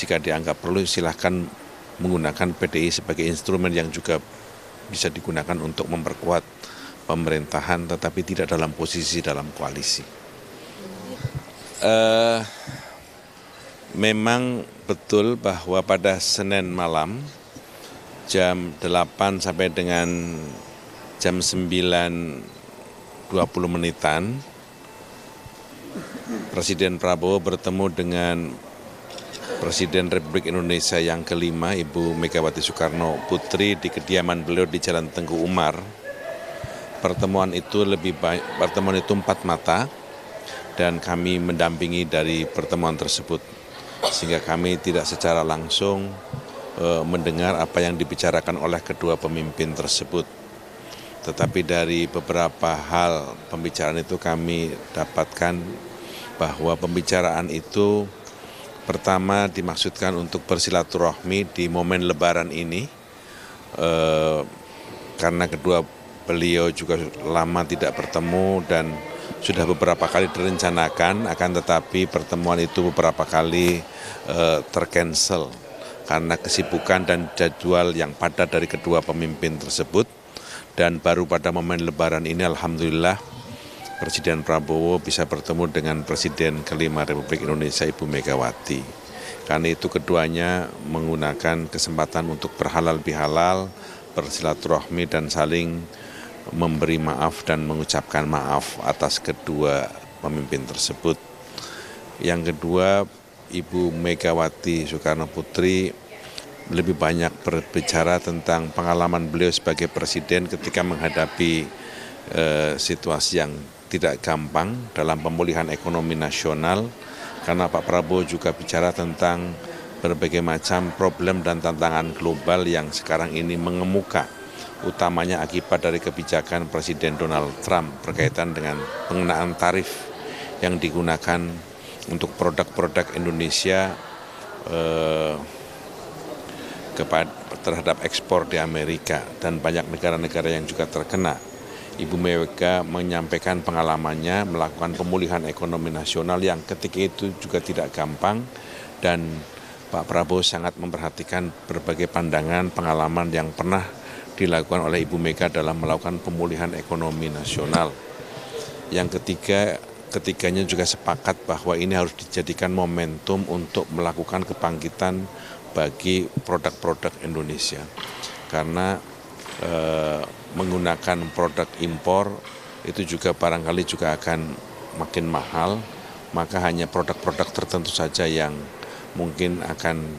jika dianggap perlu silahkan menggunakan PDI sebagai instrumen yang juga bisa digunakan untuk memperkuat pemerintahan, tetapi tidak dalam posisi dalam koalisi. Memang betul bahwa pada Senin malam jam 8 sampai dengan jam 9.20 menitan, Presiden Prabowo bertemu dengan Presiden Republik Indonesia yang kelima, Ibu Megawati Soekarno Putri, di kediaman beliau di Jalan Tengku Umar. Pertemuan itu 4 mata, dan kami mendampingi dari pertemuan tersebut, sehingga kami tidak secara langsung mendengar apa yang dibicarakan oleh kedua pemimpin tersebut. Tetapi dari beberapa hal pembicaraan itu kami dapatkan bahwa pembicaraan itu pertama dimaksudkan untuk bersilaturahmi di momen Lebaran ini, karena kedua beliau juga lama tidak bertemu dan sudah beberapa kali direncanakan, akan tetapi pertemuan itu beberapa kali tercancel karena kesibukan dan jadwal yang padat dari kedua pemimpin tersebut. Dan baru pada momen Lebaran ini alhamdulillah Presiden Prabowo bisa bertemu dengan Presiden kelima Republik Indonesia, Ibu Megawati. Karena itu keduanya menggunakan kesempatan untuk berhalal bihalal, bersilaturahmi dan saling memberi maaf dan mengucapkan maaf atas kedua pemimpin tersebut. Yang kedua, Ibu Megawati Soekarno Putri lebih banyak berbicara tentang pengalaman beliau sebagai presiden ketika menghadapi situasi yang tidak gampang dalam pemulihan ekonomi nasional, karena Pak Prabowo juga bicara tentang berbagai macam problem dan tantangan global yang sekarang ini mengemuka, utamanya akibat dari kebijakan Presiden Donald Trump berkaitan dengan pengenaan tarif yang digunakan untuk produk-produk Indonesia terhadap ekspor di Amerika, dan banyak negara-negara yang juga terkena. Ibu Mega menyampaikan pengalamannya melakukan pemulihan ekonomi nasional yang ketika itu juga tidak gampang, dan Pak Prabowo sangat memperhatikan berbagai pandangan pengalaman yang pernah dilakukan oleh Ibu Mega dalam melakukan pemulihan ekonomi nasional. Yang ketiga, ketiganya juga sepakat bahwa ini harus dijadikan momentum untuk melakukan kebangkitan bagi produk-produk Indonesia, karena menggunakan produk impor itu juga barangkali juga akan makin mahal, maka hanya produk-produk tertentu saja yang mungkin akan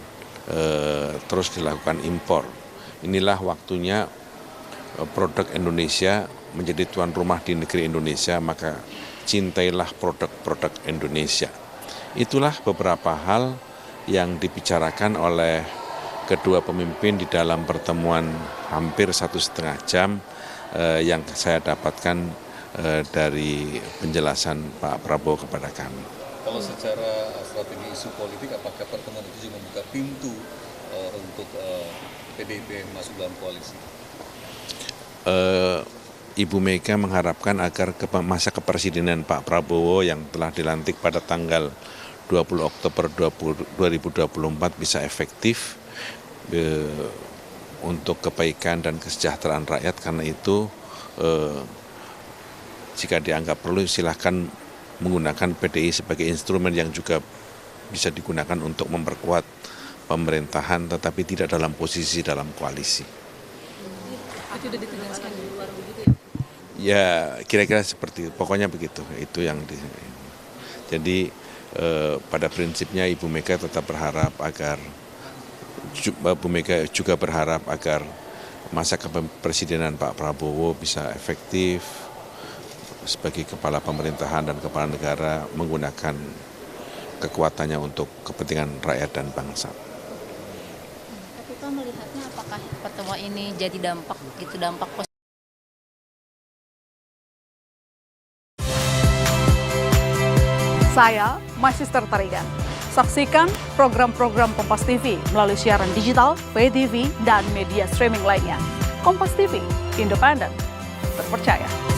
terus dilakukan impor. Inilah waktunya produk Indonesia menjadi tuan rumah di negeri Indonesia, maka cintailah produk-produk Indonesia. Itulah beberapa hal yang dibicarakan oleh kedua pemimpin di dalam pertemuan hampir 1,5 jam yang saya dapatkan dari penjelasan Pak Prabowo kepada kami. Kalau secara strategi isu politik, apakah pertemuan itu juga membuka pintu untuk PDIP masuk dalam koalisi? Ibu Mega mengharapkan agar masa kepresidenan Pak Prabowo yang telah dilantik pada tanggal 20 Oktober 2024 bisa efektif untuk kebaikan dan kesejahteraan rakyat. Karena itu jika dianggap perlu silahkan menggunakan PDI sebagai instrumen yang juga bisa digunakan untuk memperkuat pemerintahan, tetapi tidak dalam posisi dalam koalisi. Itu sudah ditegaskan di luar begitu ya? Ya, kira-kira seperti itu. Pokoknya begitu. Itu yang jadi pada prinsipnya Ibu Mega tetap berharap agar masa kepemimpinan Pak Prabowo bisa efektif sebagai kepala pemerintahan dan kepala negara, menggunakan kekuatannya untuk kepentingan rakyat dan bangsa. Tapi Pak melihatnya apakah pertemuan ini jadi dampak positif? Saya Magister Tarigan. Saksikan program-program Kompas TV melalui siaran digital, pay TV, dan media streaming lainnya. Kompas TV, independen, terpercaya.